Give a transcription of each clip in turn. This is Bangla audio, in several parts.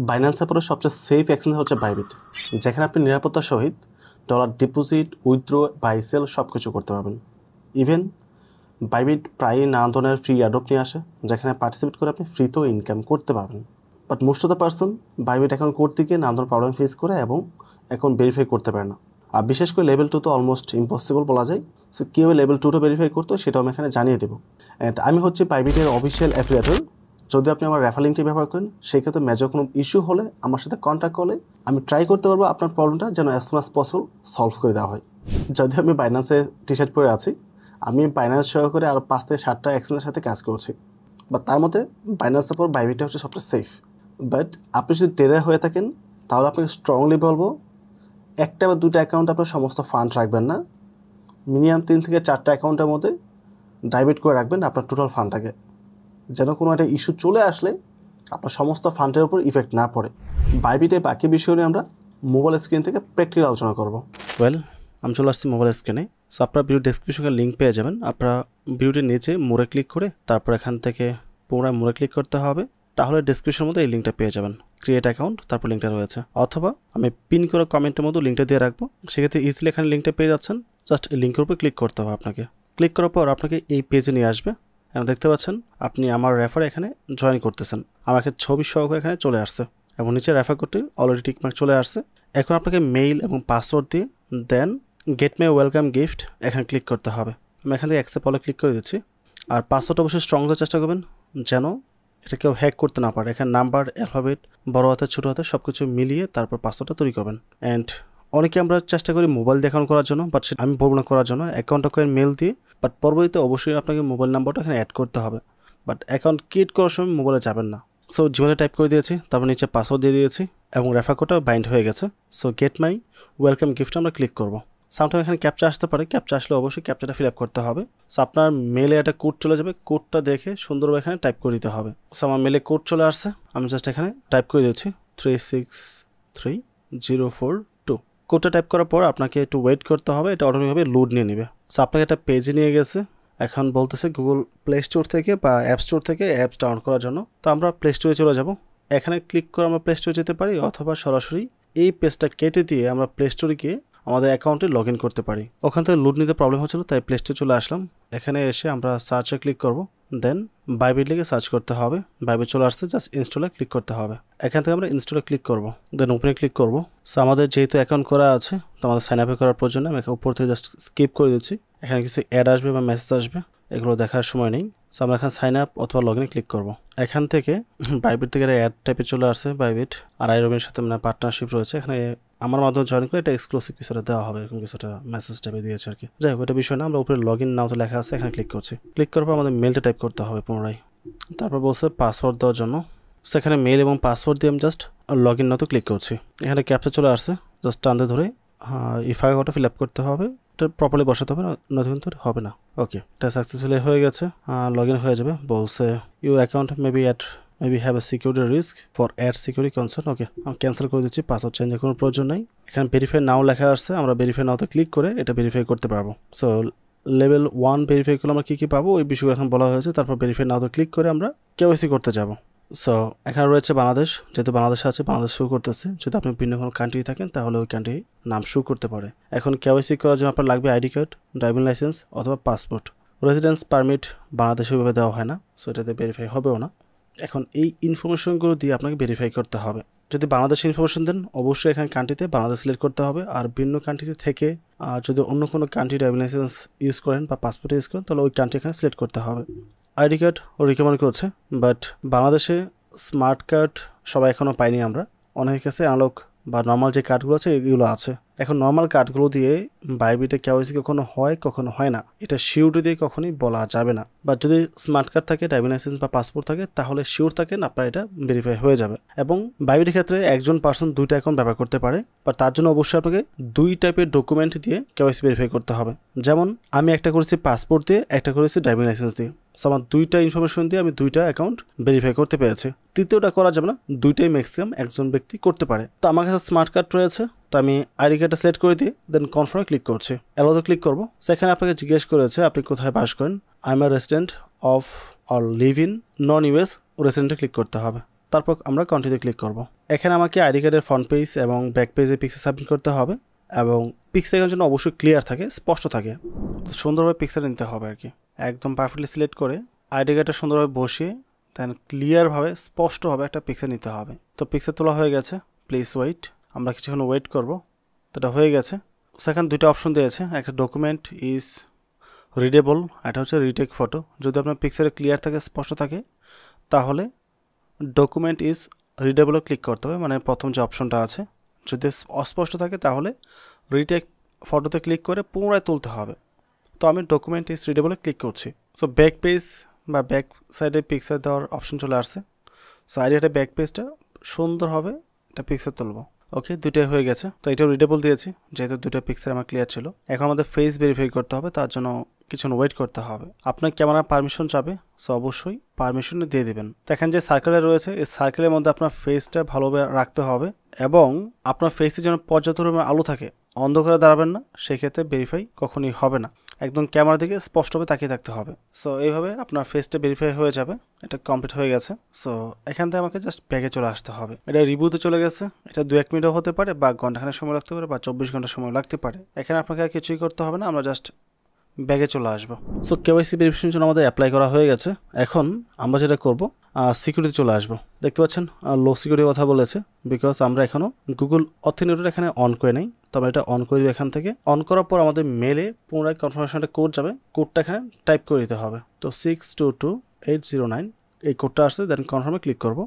বাইন্যান্স অ্যাপের সবচেয়ে সেফ এক্সচেঞ্জ হচ্ছে বাইবিট, যেখানে আপনি নিরাপত্তার সহিত dollar deposit, withdraw, buy sell সব কিছু করতে পারবেন। ইভেন বাইবিট প্রায়ই নানা ধরনের ফ্রি অ্যাডপ নিয়ে আসে, যেখানে পার্টিসিপেট করে আপনি ফ্রিতেও ইনকাম করতে পারবেন। But most of the person Bybit account করতে গিয়ে নানা ধরনের প্রবলেম ফেস করে এবং অ্যাকাউন্ট ভেরিফাই করতে পারে না। আর বিশেষ করে লেভেল 2 তো অলমোস্ট ইম্পসিবল বলা যায়। সো কীভাবে লেভেল 2টা ভেরিফাই করতো সেটাও আমি এখানে জানিয়ে দেবো। অ্যান্ড আমি হচ্ছে বাইবিটের অফিসিয়াল অ্যাফিলিয়েটর। যদি আপনি আমার রেফার লিঙ্কটি ব্যবহার করেন, সেক্ষেত্রে মেজর কোনো ইস্যু হলে আমার সাথে কন্ট্যাক্ট করলে আমি ট্রাই করতে পারবো আপনার প্রবলেমটা যেন as soon as possible solve করে দেওয়া হয়। যদি আমি বাইন্যান্সে টি শার্ট পরে আছি, আমি বাইন্যান্স সহকারে আরও 5 থেকে 7টা এক্সচেঞ্জের সাথে কাজ করছি, বা তার মধ্যে বাইন্যান্সের পর বাইবিটটা হচ্ছে সবচেয়ে সেফ। বাট আপনি যদি ট্রেডার হয়ে থাকেন, তাহলে আপনাকে স্ট্রংলি বলবো একটা বা দুটো অ্যাকাউন্ট আপনার সমস্ত ফান্ড রাখবেন না। মিনিমাম 3 থেকে 4টা অ্যাকাউন্টের মধ্যে ডাইভার্ট করে রাখবেন আপনার টোটাল ফান্ডটাকে, যেন কোনো একটা ইস্যু চলে আসলে আপনার সমস্ত ফান্ডের উপর ইফেক্ট না পড়ে। বাইবিটে বাকি বিষয় নিয়ে আমরা মোবাইল স্ক্রিন থেকে প্র্যাকটিক্যাল আলোচনা করব। আমি চলে আসছি মোবাইল স্ক্রিনে। সো আপনারা ভিডিও ডেসক্রিপশনে লিঙ্ক পেয়ে যাবেন। আপনারা ভিডিওটির নিচে মোড়ে ক্লিক করে তারপর এখান থেকে পুনরায় মোড়ে ক্লিক করতে হবে, তাহলে ডেসক্রিপশনের মধ্যে এই লিঙ্কটা পেয়ে যাবেন। ক্রিয়েট অ্যাকাউন্ট, তারপর লিঙ্কটা রয়েছে, অথবা আমি পিন করে কমেন্টের মধ্যে লিঙ্কটা দিয়ে রাখবো, সেক্ষেত্রে ইজিলি এখানে লিঙ্কটা পেয়ে যাচ্ছেন। জাস্ট এই লিঙ্কের উপর ক্লিক করতে হবে আপনাকে। ক্লিক করার পর আপনাকে এই পেজে নিয়ে আসবে। এবং দেখতে পাচ্ছেন আপনি আমার রেফারে এখানে জয়েন করতেছেন। আমাকে ছবি সহকারে এখানে চলে আসছে এবং নিচে রেফার করতে অলরেডি টিকমার্ক চলে আসছে। এখন আপনাকে মেইল এবং পাসওয়ার্ড দিয়ে দেন গেট মাই ওয়েলকাম গিফট এখানে ক্লিক করতে হবে। আমি এখান থেকে অ্যাকসেপ্ট অলে ক্লিক করে দিচ্ছি। আর পাসওয়ার্ড অবশ্যই স্ট্রং দেওয়ার চেষ্টা করবেন, যেন এটা কেউ হ্যাক করতে না পারে। এখানে নাম্বার, অ্যালফাবেট, বড় হাতে ছোটো হাতে সব কিছু মিলিয়ে তারপর পাসওয়ার্ডটা তৈরি করবেন। অ্যান্ড অনেকে আমরা চেষ্টা করি মোবাইল দেখানো করার জন্য, বাট সেটা আমি বলবো না করার জন্য। অ্যাকাউন্টটা করে মেল দিয়ে, বাট পরবর্তীতে অবশ্যই আপনাকে মোবাইল নাম্বারটা এখানে অ্যাড করতে হবে। বাট অ্যাকাউন্ট ক্রিয়েট করার সময় মোবাইলে যাবেন না। সো জিমেলে টাইপ করে দিয়েছি, তারপর নিচে পাসওয়ার্ড দিয়ে দিয়েছি এবং রেফার কোডটা বাইন্ড হয়ে গেছে। So get my welcome gift আমরা ক্লিক করবো। সামটাইম এখানে ক্যাপচা আসতে পারে, ক্যাপচা আসলে অবশ্যই ক্যাপচাটা ফিল আপ করতে হবে। সো আপনার মেলে একটা কোড চলে যাবে, কোডটা দেখে সুন্দরভাবে এখানে টাইপ করে দিতে হবে। সো আমার মেলে কোড চলে আসছে, আমি জাস্ট এখানে টাইপ করে দিচ্ছি 363042। কোডটা টাইপ করার পর আপনাকে একটু ওয়েট করতে হবে, এটা অটোমেটিকভাবে লোড নিয়ে নেবে। সো আপনাকে একটা পেজে নিয়ে গেছে। এখন বলতেছে গুগল প্লে স্টোর থেকে বা অ্যাপ স্টোর থেকে অ্যাপস ডাউনলোড করার জন্য। তো আমরা প্লে স্টোরে চলে যাব। এখানে ক্লিক করে আমরা প্লে স্টোরে যেতে পারি, অথবা সরাসরি এই পেজটা কেটে দিয়ে আমরা প্লে স্টোরে গিয়ে আমাদের অ্যাকাউন্টে লগ ইন করতে পারি। ওখান থেকে লোড নিতে প্রবলেম হচ্ছিলো, তাই প্লে স্টোরে চলে আসলাম। এখানে এসে আমরা সার্চে ক্লিক করব, দেন বাইবিট লিখে সার্চ করতে হবে। বাইবিট চলে আসছে, জাস্ট ইনস্টলে ক্লিক করতে হবে। এখান থেকে আমরা ইনস্টলে ক্লিক করব, দেন ওপেনে ক্লিক করব। সো আমাদের যেহেতু অ্যাকাউন্ট করা আছে, তো আমাদের সাইন আপে করার প্রয়োজন আমি উপর থেকে জাস্ট স্কিপ করে দিচ্ছি। এখানে কিছু অ্যাড আসবে বা মেসেজ আসবে, এগুলো দেখার সময় নেই। সো আমরা এখানে সাইন আপ অথবা লগ ইনে ক্লিক করবো। এখান থেকে বাইবিট থেকে অ্যাড টাইপে চলে আসছে বাইবিট, আর আইরবির সাথে মানে পার্টনারশিপ রয়েছে। এখানে আমার মাধ্যমে জয়েন করে এটা এক্সক্লুসিভ কিছুটা দেওয়া হবে, এরকম কিছুটা মেসেজ টাইপে দিয়েছে আর কি। যাই হোক, এটা বিষয় না। আমরা উপরে লগ ইন নাও তো লেখা আছে, এখানে ক্লিক করছি। ক্লিক করার পর আমাদের মেলটা টাইপ করতে হবে পুনরায়। তারপর বলছে পাসওয়ার্ড দেওয়ার জন্য। সেখানে মেল এবং পাসওয়ার্ড দিয়ে আমি জাস্ট লগ ইন নাও তো ক্লিক করছি। এখানে ক্যাপচা চলে আসছে, জাস্ট টানতে ধরে এই ফাঁকাটা ফিল আপ করতে হবে। এটা প্রপারলি বসাতে হবে, নতুন কিন্তু হবে না। ওকে, এটা সাকসেসফুলি হয়ে গেছে, লগ ইন হয়ে যাবে। বলছে you account maybe have a security risk for add security concern. Okay, আমি ক্যান্সেল করে দিচ্ছি, পাসওয়ার্ড চেঞ্জের কোনো প্রয়োজন নেই। এখানে ভেরিফাই নাও লেখা আসছে, আমরা ভেরিফাই নাওতে ক্লিক করে এটা ভেরিফাই করতে পারবো। সো লেভেল 1 ভেরিফাই করলে আমরা কী পাবো ওই বিষয় এখন বলা হয়েছে। তারপর ভেরিফাই নাওতে ক্লিক করে আমরা কেওয়াইসি করতে যাব। সো এখানে রয়েছে বাংলাদেশ, যেহেতু বাংলাদেশ আছে বাংলাদেশ শো করতেছে। যদি আপনি ভিন্ন কোনো কান্ট্রি থাকেন তাহলে ওই কান্ট্রি নাম শো করতে পারে। এখন কেওয়াইসি করার জন্য আপনার লাগবে আইডি কার্ড, ড্রাইভিং লাইসেন্স অথবা পাসপোর্ট। রেসিডেন্স পারমিট বাংলাদেশে ওইভাবে দেওয়া হয় না, সো এটাতে ভেরিফাই হবেও না। এখন এই ইনফরমেশনগুলো দিয়ে আপনাকে ভেরিফাই করতে হবে। যদি বাংলাদেশে ইনফরমেশন দেন অবশ্যই এখানে কান্ট্রিতে বাংলাদেশ সিলেক্ট করতে হবে। আর ভিন্ন কান্ট্রিতে থেকে যদি অন্য কোনো কান্ট্রি ড্রাইভিং লাইসেন্স ইউজ করেন বা পাসপোর্ট ইউজ করেন, তাহলে ওই কান্ট্রি এখানে সিলেক্ট করতে হবে। আইডি কার্ড ও রিকমেন্ড করছে, বাট বাংলাদেশে স্মার্ট কার্ড সবাই এখনও পাইনি আমরা। অনেকের কাছে অ্যানালগ বা নর্মাল যে কার্ডগুলো আছে এগুলো আছে। এখন নর্মাল কার্ডগুলো দিয়ে বাইবিটে কেওয়াইসি কখনো হয় কখনো হয় না, এটা শিওরিটি দিয়ে কখনোই বলা যাবে না। বা যদি স্মার্ট কার্ড থাকে, ড্রাইভিং লাইসেন্স বা পাসপোর্ট থাকে, তাহলে শিওর থাকেন আপনার এটা ভেরিফাই হয়ে যাবে। এবং বাইবিটের ক্ষেত্রে একজন পার্সন দুইটা অ্যাকাউন্ট ব্যবহার করতে পারে, বা তার জন্য অবশ্যই আপনাকে 2 টাইপের ডকুমেন্ট দিয়ে কেওয়াইসি ভেরিফাই করতে হবে। যেমন আমি একটা করেছি পাসপোর্ট দিয়ে, একটা করেছি ড্রাইভিং লাইসেন্স দিয়ে। সো আমার 2টা ইনফরমেশন দিয়ে আমি 2টা অ্যাকাউন্ট ভেরিফাই করতে পেরেছি। তৃতীয়টা করা যাবে না, 2টাই ম্যাক্সিমাম একজন ব্যক্তি করতে পারে। তো আমার কাছে স্মার্ট কার্ড রয়েছে, তো আমি আইডি কার্ডটা সিলেক্ট করে দিয়ে দেন কনফার্মে ক্লিক করছি। অ্যালোতে ক্লিক করবো। সেখানে আপনাকে জিজ্ঞেস করেছে আপনি কোথায় বাস করেন। I am a resident of or live in non US, রেসিডেন্টে ক্লিক করতে হবে। তারপর আমরা কন্টিনিউ ক্লিক করব। এখানে আমাকে আইডি কার্ডের ফ্রন্ট পেজ এবং ব্যাক পেজে পিক্সেল সাবমিট করতে হবে এবং পিক্সেলের জন্য অবশ্যই ক্লিয়ার থাকে, স্পষ্ট থাকে, সুন্দরভাবে পিক্সেল নিতে হবে আর কি। একদম পারফেক্টলি সিলেক্ট করে আইডি কার্ডটা সুন্দরভাবে বসিয়ে দেন ক্লিয়ারভাবে স্পষ্টভাবে একটা পিক্সেল নিতে হবে। তো পিক্সেল তোলা হয়ে গেছে, প্লিজ ওয়েট, আমরা কিছুক্ষণ ওয়েট করব। তো এটা হয়ে গেছে। সেখানে দুইটা অপশন দিয়েছে, একটা ডকুমেন্ট ইজ রিডেবল, এটা হচ্ছে রিটেক ফটো। যদি আপনার পিক্সেলে ক্লিয়ার থাকে, স্পষ্ট থাকে, তাহলে ডকুমেন্ট ইজ রিডেবলও ক্লিক করতে হবে, মানে প্রথম যে অপশনটা আছে। যদি অস্পষ্ট থাকে তাহলে রিটেক ফটোতে ক্লিক করে পুনরায় তুলতে হবে। তো আমি ডকুমেন্ট ইজ রিডেবলে ক্লিক করছি। সো ব্যাক পেজ বা ব্যাক সাইডে পিক্সেল দেওয়ার অপশন চলে আসছে। সো আইডিয়াটা ব্যাক পেজটা সুন্দরভাবে এটা পিক্সেল তুলবো। ওকে, দুইটাই হয়ে গেছে। তো এটাও রিডেবল দিয়েছি, যেহেতু দুটো পিক্সেল আমার ক্লিয়ার ছিল। এখন আমাদের ফেস ভেরিফাই করতে হবে, তার জন্য কিছুক্ষণ ওয়েট করতে হবে। আপনার ক্যামেরা পারমিশন চাবে, সো অবশ্যই পারমিশন দিয়ে দেবেন। তো এখানে যে সার্কেলে রয়েছে, এই সার্কেলের মধ্যে আপনার ফেসটা ভালোভাবে রাখতে হবে এবং আপনার ফেসে যেন পর্যাপ্ত পরিমাণে আলো থাকে, অন্ধকারে দাঁড়াবেন না, সেক্ষেত্রে ভেরিফাই কখনোই হবে না। একদম ক্যামেরার দিকে স্পষ্টভাবে তাকিয়ে থাকতে হবে। সো এইভাবে আপনার ফেসটা ভেরিফাই হয়ে যাবে। এটা কমপ্লিট হয়ে গেছে। সো এখান থেকে আমাকে জাস্ট ব্যাগে চলে আসতে হবে। এটা রিভিউতে চলে গেছে। এটা 2-1 মিনিটও হতে পারে বা ঘন্টাখানেক সময় লাগতে পারে বা 24 ঘন্টা সময় লাগতে পারে। এখানে আপনাকে আর কিছুই করতে হবে না, আমরা জাস্ট ব্যাগে চলে আসবো। সো কেওয়াইসি ভেরিফিকেশনের জন্য আমাদের অ্যাপ্লাই করা হয়ে গেছে। এখন আমরা যেটা করব, সিকিউরিটি চলে আসবো। দেখতে পাচ্ছেন লো সিকিউরিটির কথা বলেছে, বিকজ আমরা এখনও গুগল অথেন্টিকেটর এখানে অন করে নেই। তবে এটা অন করে দিব। এখান থেকে অন করার পর আমাদের মেলে পুনরায় কনফার্মেশনটা কোড যাবে, কোডটা এখানে টাইপ করে দিতে হবে। তো 622809 এই কোডটা আসছে, দেন কনফার্মে ক্লিক করবো।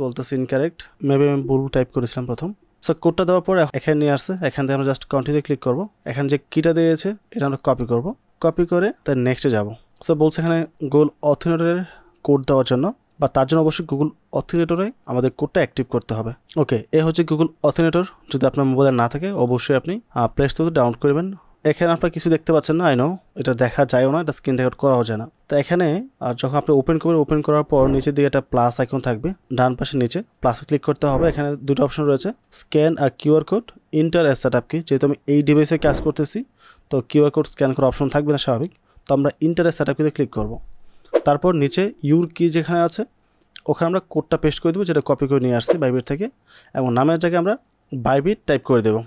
বলতেছে ইনকারেক্ট, মেবি আমি ভুল টাইপ করেছিলাম প্রথম। সো কোডটা দেওয়ার পর এখানে নিয়ে আসছে, এখান থেকে আমরা জাস্ট কন্টিনিউ ক্লিক করবো। এখানে যে কিটা দিয়েছে এটা আমরা কপি করব, কপি করে তার নেক্সটে যাব। সো বলছে এখানে গুগল অথেন্টিকেটরের কোড দেওয়ার জন্য, বা তার জন্য অবশ্যই গুগল অথেন্টিকেটরে আমাদের কোডটা অ্যাক্টিভ করতে হবে। ওকে, এ হচ্ছে গুগল অথেন্টিকেটর। যদি আপনার মোবাইলে না থাকে অবশ্যই আপনি প্লে স্টোর থেকে ডাউনলোড করবেন। এখানে আপনার কিছু দেখতে পাচ্ছেন না, আই নো এটা দেখা যায়ও না, এটা স্ক্রিন রেকর্ড করাও যায় না। তো এখানে যখন আপনি ওপেন করবেন, ওপেন করার পর নিচের দিকে একটা প্লাস আইকন থাকবে, ডান পাশে নিচে প্লাসে ক্লিক করতে হবে। এখানে দুটো অপশন রয়েছে, স্ক্যান আর QR code, enter as setup key. যেহেতু আমি এই ডিভাইসে কাজ করতেছি তো কিউআর কোড স্ক্যান করার অপশন থাকবে না স্বাভাবিক। তো আমরা ইন্টার অ্যাজ সেটআপ কিতে ক্লিক করব। তারপর নিচে ইউর কি যেখানে আছে ওখানে আমরা কোডটা পেস্ট করে দেবো, যেটা কপি করে নিয়ে আসছি বাইবিট থেকে, এবং নামের জায়গায় আমরা বাইবিট টাইপ করে দেবো।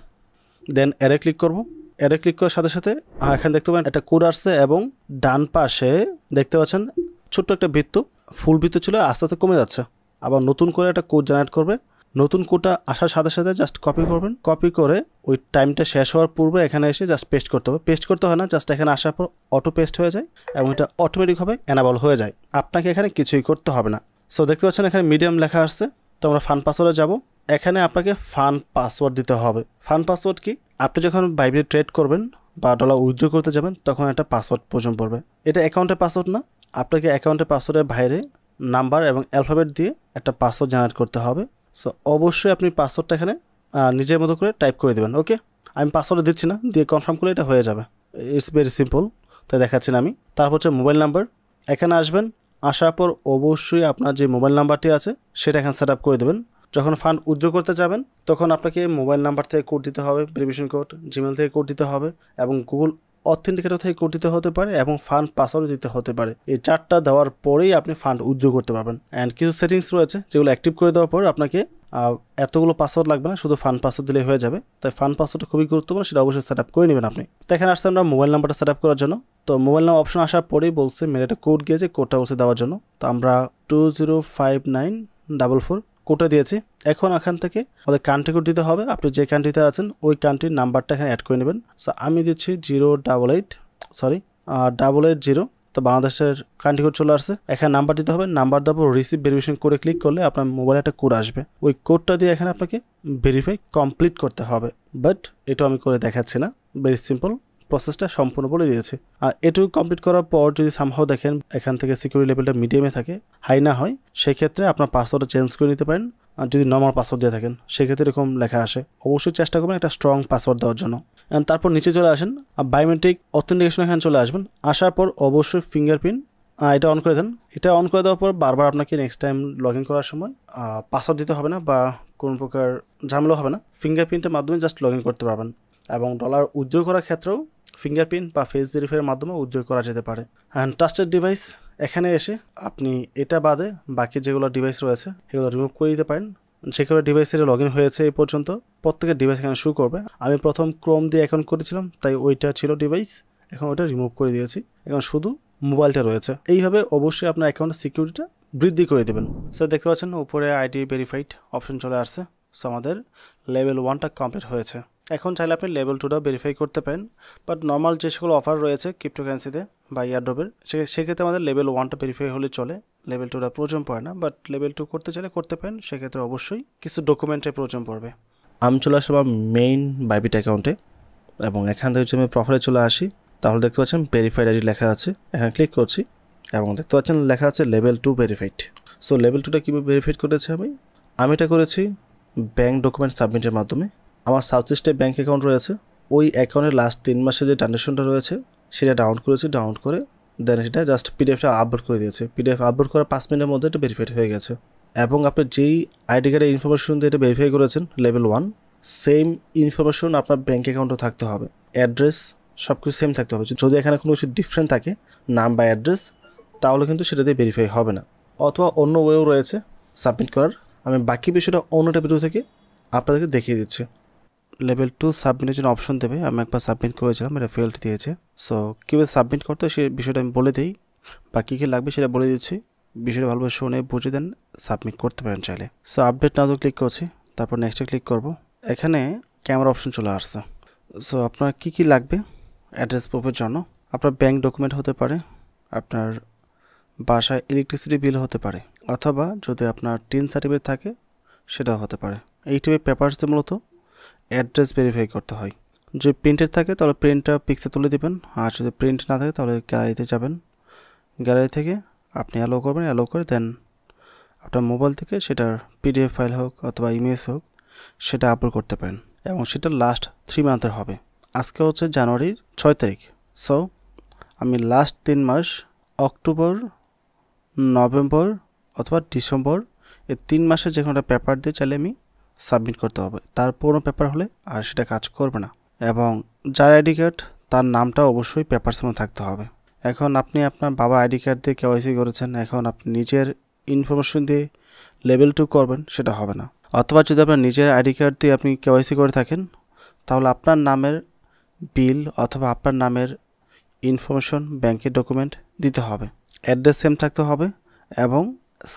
দেন অ্যারে ক্লিক করব। অ্যারে ক্লিক করার সাথে সাথে এখানে দেখতে পাবেন একটা কোড আসছে এবং ডান পাশে দেখতে পাচ্ছেন ছোট্ট একটা বৃত্ত, ফুল বৃত্ত ছিল, আস্তে আস্তে কমে যাচ্ছে। আবার নতুন করে একটা কোড জেনারেট করবে। নতুন কোডটা আসার সাথে সাথে জাস্ট কপি করবেন, কপি করে ওই টাইমটা শেষ হওয়ার পূর্বে এখানে এসে জাস্ট পেস্ট করতে হবে। পেস্ট করতে হয় না, জাস্ট এখানে আসার পর অটো পেস্ট হয়ে যায় এবং এটা অটোমেটিকভাবে এনাবল হয়ে যায়, আপনাকে এখানে কিছুই করতে হবে না। সো দেখতে পাচ্ছেন এখানে মিডিয়াম লেখা আসছে। তো আমরা ফান পাসওয়ার্ডে যাব। এখানে আপনাকে ফান পাসওয়ার্ড দিতে হবে। ফান পাসওয়ার্ড কি, আপনি যখন বাইবিট ট্রেড করবেন বা ডলার উইথড্র করতে যাবেন তখন একটা পাসওয়ার্ড প্রয়োজন পড়বে। এটা অ্যাকাউন্টের পাসওয়ার্ড না, আপনাকে অ্যাকাউন্টের পাসওয়ার্ডের বাইরে নাম্বার এবং অ্যালফাবেট দিয়ে একটা পাসওয়ার্ড জেনারেট করতে হবে। সো অবশ্যই আপনি পাসওয়ার্ডটা এখানে নিজের মতো করে টাইপ করে দেবেন। ওকে, আমি পাসওয়ার্ড দিচ্ছি না, দিয়ে কনফার্ম করলে এটা হয়ে যাবে। ইটস ভেরি সিম্পল, তাই দেখাচ্ছি না আমি। তারপর হচ্ছে মোবাইল নাম্বার, এখানে আসবেন। আসার পর অবশ্যই আপনার যে মোবাইল নাম্বারটি আছে সেটা এখানে সেট আপ করে দেবেন। যখন ফান্ড উইথড্র করতে যাবেন তখন আপনাকে মোবাইল নাম্বার থেকে কোড দিতে হবে, ভেরিফিকেশন কোড, জিমেল থেকে কোড দিতে হবে এবং গুগল অথেন্টিকেটর থেকে কোড দিতে হতে পারে এবং ফান্ড পাসওয়ার্ড দিতে হতে পারে। এই চারটা দেওয়ার পরেই আপনি ফান্ড উইথড্র করতে পারবেন। অ্যান্ড কিছু সেটিংস রয়েছে যেগুলো অ্যাক্টিভ করে দেওয়ার পর আপনাকে এতগুলো পাসওয়ার্ড লাগবে না, শুধু ফান্ড পাসওয়ার্ড দিলেই হয়ে যাবে। তাই ফান্ড পাসওয়ার্ডটা খুবই গুরুত্বপূর্ণ, সেটা অবশ্যই সেট আপ করে নেবেন আপনি। তো এখানে আসছে আমরা মোবাইল নাম্বারটা সেট আপ করার জন্য। তো মোবাইল নাম্বার অপশন আসার পরেই বলছে মেরে একটা কোড গিয়েছে, কোডটা বলছে দেওয়ার জন্য। তো আমরা 205944 কোডটা দিয়েছি। এখন এখান থেকে আমাদের কান্ট্রি কোড দিতে হবে। আপনি যে কান্ট্রিতে আছেন ওই কান্ট্রির নাম্বারটা এখানে অ্যাড করে নেবেন। সো আমি দিচ্ছি 880। তো বাংলাদেশের কান্ট্রি কোড চলে আসছে। এখানে নাম্বার দিতে হবে। নাম্বার দেওয়ার পর রিসিভ ভেরিফিকেশন করে ক্লিক করলে আপনার মোবাইলে একটা কোড আসবে। ওই কোডটা দিয়ে এখানে আপনাকে ভেরিফাই কমপ্লিট করতে হবে। বাট এটা আমি করে দেখাচ্ছি না, ভেরি সিম্পল, প্রসেসটা সম্পূর্ণ বলে দিয়েছি। আর এটুকু কমপ্লিট করার পর যদি সামহাও দেখেন এখান থেকে সিকিউরিটি লেভেলটা মিডিয়ামে থাকে, হাই না হয়, সেক্ষেত্রে আপনার পাসওয়ার্ডটা চেঞ্জ করে নিতে পারেন। আর যদি নর্মাল পাসওয়ার্ড দিয়ে থাকেন সেক্ষেত্রে এরকম লেখা আসে। অবশ্যই চেষ্টা করবেন একটা স্ট্রং পাসওয়ার্ড দেওয়ার জন্য। তারপর নিচে চলে আসেন, বায়োমেট্রিক অথেন্টিকেশন এখানে চলে আসবেন। আসার পর অবশ্যই ফিঙ্গারপ্রিন্ট এটা অন করে দেন। এটা অন করে দেওয়ার পর বারবার আপনাকে নেক্সট টাইম লগ ইন করার সময় পাসওয়ার্ড দিতে হবে না বা কোনো প্রকার ঝামেলা হবে না। ফিঙ্গারপ্রিন্টের মাধ্যমে জাস্ট লগ ইন করতে পারবেন এবং ডলার উইথড্র করার ক্ষেত্রেও ফিঙ্গারপ্রিন্ট বা ফেস ভেরিফাইয়ের মাধ্যমে উইথড্র করা যেতে পারে। অ্যান্ড ট্রাস্টেড ডিভাইস, এখানে এসে আপনি এটা বাদে বাকি যেগুলো ডিভাইস রয়েছে এগুলো রিমুভ করে দিতে পারেন। যে কোনো ডিভাইসের লগ ইন হয়েছে এই পর্যন্ত প্রত্যেকের ডিভাইস এখানে শো করবে। আমি প্রথম ক্রোম দিয়ে অ্যাকাউন্ট করেছিলাম, তাই ওইটা ছিল ডিভাইস, এখন ওইটা রিমুভ করে দিয়েছি, এখন শুধু মোবাইলটা রয়েছে। এইভাবে অবশ্যই আপনার অ্যাকাউন্টের সিকিউরিটিটা বৃদ্ধি করে দেবেন। সো দেখতে পাচ্ছেন উপরে আইডি ভেরিফাইড অপশন চলে আসছে। সো আমাদের লেভেল 1টা কমপ্লিট হয়েছে। এখন চাইলে আপনি লেভেল 2টাও ভেরিফাই করতে পারেন, বাট নর্মাল যে সকল অফার রয়েছে ক্রিপ্টোকারেন্সিতে বা ইয়ারড্রপের সেক্ষেত্রে আমাদের লেভেল 1টা ভেরিফাই হলে চলে, লেভেল 2টা প্রয়োজন পড়ে না। বাট লেভেল 2 করতে চাইলে করতে পারেন, সেক্ষেত্রে অবশ্যই কিছু ডকুমেন্টের প্রয়োজন পড়বে। আমি চলে আসলাম মেইন বাইবিট অ্যাকাউন্টে এবং এখান থেকে যদি আমি প্রোফাইলে চলে আসি তাহলে দেখতে পাচ্ছেন ভেরিফাইড আইডি লেখা আছে, এখানে ক্লিক করছি এবং দেখতে পাচ্ছেন লেখা আছে লেভেল 2 ভেরিফাইড। সো লেভেল 2টা কীভাবে ভেরিফাইড করেছি আমি এটা করেছি ব্যাঙ্ক ডকুমেন্ট সাবমিটের মাধ্যমে। আমার সাউথ ইস্টে ব্যাঙ্ক অ্যাকাউন্ট রয়েছে, ওই অ্যাকাউন্টের লাস্ট 3 মাসে যে ট্রানজ্যাকশনটা রয়েছে সেটা ডাউনলোড করেছি, ডাউনলোড করে দেন সেটা জাস্ট পিডিএফটা আপলোড করে দিয়েছে। পিডিএফ আপলোড করার 5 মিনিটের মধ্যে এটা ভেরিফাইড হয়ে গেছে এবং আপনি যেই আইডি কার্ডের ইনফরমেশন দিয়ে এটা ভেরিফাই করেছেন লেভেল 1, সেম ইনফরমেশন আপনার ব্যাঙ্ক অ্যাকাউন্টও থাকতে হবে, অ্যাড্রেস সব কিছু সেম থাকতে হবে। যদি এখানে কোনো কিছু ডিফারেন্ট থাকে নাম বা অ্যাড্রেস তাহলে কিন্তু সেটা দিয়ে ভেরিফাই হবে না, অথবা অন্য ওয়েও রয়েছে সাবমিট করার। আমি বাকি বিষয়টা অন্যটা ভিডিও থেকে আপনাদেরকে দেখিয়ে দিচ্ছি। লেভেল 2 সাবমিটের জন্য অপশন দেবে, আমি একবার সাবমিট করেছিলাম, এটা ফেল্ড দিয়েছে। সো কীভাবে সাবমিট করতে হয় সেই বিষয়টা আমি বলে দিই, বা কী কী লাগবে সেটা বলে দিচ্ছি। বিষয়টা ভালোভাবে শুনে বুঝে দেন, সাবমিট করতে পারেন চাইলে। সো আপডেট নাও ক্লিক করছি, তারপর নেক্সটে ক্লিক করব। এখানে ক্যামেরা অপশন চলে আসছে। সো আপনার কী কী লাগবে অ্যাড্রেস প্রুফের জন্য, আপনার ব্যাঙ্ক ডকুমেন্ট হতে পারে, আপনার বাসায় ইলেকট্রিসিটি বিল হতে পারে, অথবা যদি আপনার টিন সার্টিফিকেট থাকে সেটাও হতে পারে। এই টাইপের পেপারসে মূলত অ্যাড্রেস ভেরিফাই করতে হয়। যদি প্রিন্টেড থাকে তাহলে প্রিন্টটা পিক্সে তুলে দেবেন, আর যদি প্রিন্ট না থাকে তাহলে গ্যালারিতে যাবেন, গ্যালারি থেকে আপনি অ্যালো করবেন, অ্যালো করে দেন আপনার মোবাইল থেকে সেটার পিডিএফ ফাইল হোক অথবা ইমেজ হোক সেটা আপলোড করতে পারেন, এবং সেটা লাস্ট 3 মান্থের হবে। আজকে হচ্ছে জানুয়ারির 6 তারিখ। সো আমি লাস্ট 3 মাস অক্টোবর, নভেম্বর অথবা ডিসেম্বর এই 3 মাসের যে কোনো একটা পেপার দিয়ে চাইলে আমি সাবমিট করতে হবে। তার পুরো পেপার হলে আর সেটা কাজ করবে না, এবং যার আইডি কার্ড তার নামটা অবশ্যই পেপারসের মধ্যে থাকতে হবে। এখন আপনি আপনার বাবার আইডি কার্ড দিয়ে কেওয়াইসি করেছেন, এখন আপনি নিজের ইনফরমেশন দিয়ে লেভেল 2 করবেন, সেটা হবে না। অথবা যদি আপনার নিজের আইডি কার্ড দিয়ে আপনি কেওয়াইসি করে থাকেন তাহলে আপনার নামের বিল অথবা আপনার নামের ইনফরমেশন ব্যাংকের ডকুমেন্ট দিতে হবে, অ্যাড্রেস সেম থাকতে হবে এবং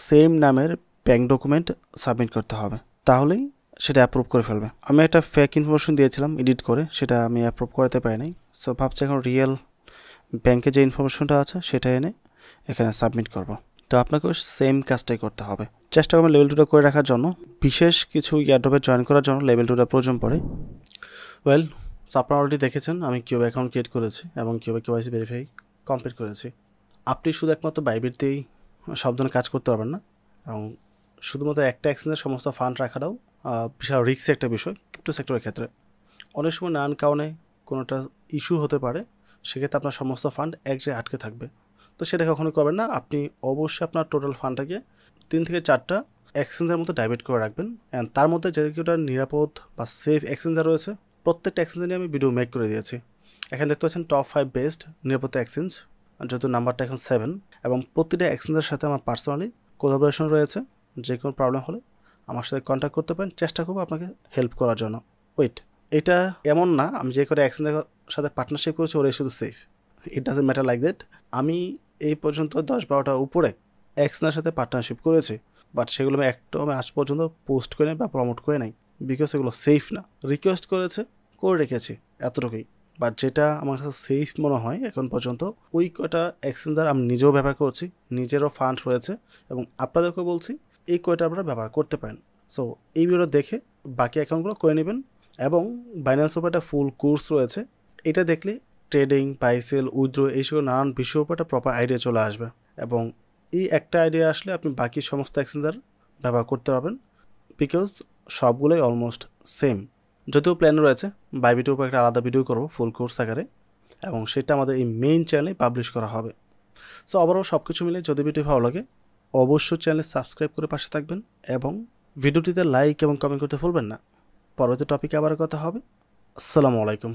সেম নামের ব্যাংক ডকুমেন্ট সাবমিট করতে হবে, তাহলেই সেটা অ্যাপ্রুভ করে ফেলবে। আমি একটা ফেক ইনফরমেশন দিয়েছিলাম এডিট করে, সেটা আমি অ্যাপ্রুভ করাতে পারি নাই। সো ভাবছি এখন রিয়েল ব্যাংকে যে ইনফরমেশনটা আছে সেটা এনে এখানে সাবমিট করব। তো আপনাকেও সেম কাজটাই করতে হবে। চেষ্টা করবেন লেভেল 2টা করে রাখার জন্য। বিশেষ কিছু ইয়ারড্রপে জয়েন করার জন্য লেভেল 2টা প্রয়োজন পড়ে। ওয়েল, সো আপনারা অলরেডি দেখেছেন আমি কীভাবে অ্যাকাউন্ট ক্রিয়েট করেছি এবং কীভাবে কেওয়াইসি ভেরিফাই কমপ্লিট করেছি। আপনি শুধু একমাত্র বাইবিট দিয়েই সব ধরনের কাজ করতে পারবেন না, এবং শুধুমাত্র একটা এক্সচেঞ্জের সমস্ত ফান্ড রাখাটাও বিশাল রিস্ক একটা বিষয় ক্রিপ্টো সেক্টরের ক্ষেত্রে। অনেক সময় নানান কারণে কোনোটা ইস্যু হতে পারে, সেক্ষেত্রে আপনার সমস্ত ফান্ড এক জায়গায় আটকে থাকবে। তো সেটা কখনোই করবেন না। আপনি অবশ্যই আপনার টোটাল ফান্ডটাকে 3 থেকে 4টা এক্সচেঞ্জের মধ্যে ডাইভার্ট করে রাখবেন, অ্যান্ড তার মধ্যে যে কিছুটা নিরাপদ বা সেফ এক্সচেঞ্জার রয়েছে প্রত্যেকটা এক্সচেঞ্জে নিয়ে আমি ভিডিও মেক করে দিয়েছি। এখানে দেখতে পাচ্ছেন টপ 5 বেস্ট নিরাপত্তা এক্সচেঞ্জ, যেহেতু নাম্বারটা এখন 7, এবং প্রতিটা এক্সচেঞ্জের সাথে আমার পার্সোনালি কোলাবোরেশন রয়েছে। যে কোনো প্রবলেম হলে আমার সাথে কন্ট্যাক্ট করতে পারেন, চেষ্টা করবো আপনাকে হেল্প করার জন্য। ওয়েট, এটা এমন না আমি যে করে এক্সচেঞ্জের সাথে পার্টনারশিপ করেছি ওরাই শুধু safe, it doesn't matter like that. আমি এই পর্যন্ত 10-12টা উপরে এক্সচেঞ্জের সাথে পার্টনারশিপ করেছি, বাট সেগুলো আমি একটাও আমি আজ পর্যন্ত পোস্ট করে নাই বা প্রমোট করে নাই, বিকজ এগুলো সেফ না। রিকোয়েস্ট করেছে, করে রেখেছি, এতটুকুই। বাট যেটা আমার কাছে সেফ মনে হয় এখন পর্যন্ত ওই কয়টা এক্সচেঞ্জার আমি নিজেও ব্যবহার করছি, নিজেরও ফান্ড রয়েছে, এবং আপনাদেরকেও বলছি এই কয়টা আপনারা ব্যবহার করতে পারেন। সো এই ভিডিও দেখে বাকি অ্যাকাউন্টগুলো করে নেবেন, এবং বাইন্যান্স উপর একটা ফুল কোর্স রয়েছে, এটা দেখলে ট্রেডিং, বাই সেল, উইথড্র এইসব নানান বিষয়ের উপর একটা প্রপার আইডিয়া চলে আসবে, এবং এই একটা আইডিয়া আসলে আপনি বাকি সমস্ত এক্সচেঞ্জার ব্যবহার করতে পারবেন, বিকজ সবগুলোই অলমোস্ট সেম। যদিও প্ল্যান রয়েছে বাইবিটের উপর একটা আলাদা ভিডিও করব ফুল কোর্স আকারে, এবং সেটা আমাদের এই মেইন চ্যানেলে পাবলিশ করা হবে। সো ওভারঅল সব কিছু মিলে যদি ভিডিও ভালো লাগে অবশ্যই চ্যানেল সাবস্ক্রাইব করে পাশে থাকবেন, এবং ভিডিওটিতে লাইক এবং কমেন্ট করতে ভুলবেন না। পরবর্তী টপিকে আবার কথা হবে। আসসালামু আলাইকুম।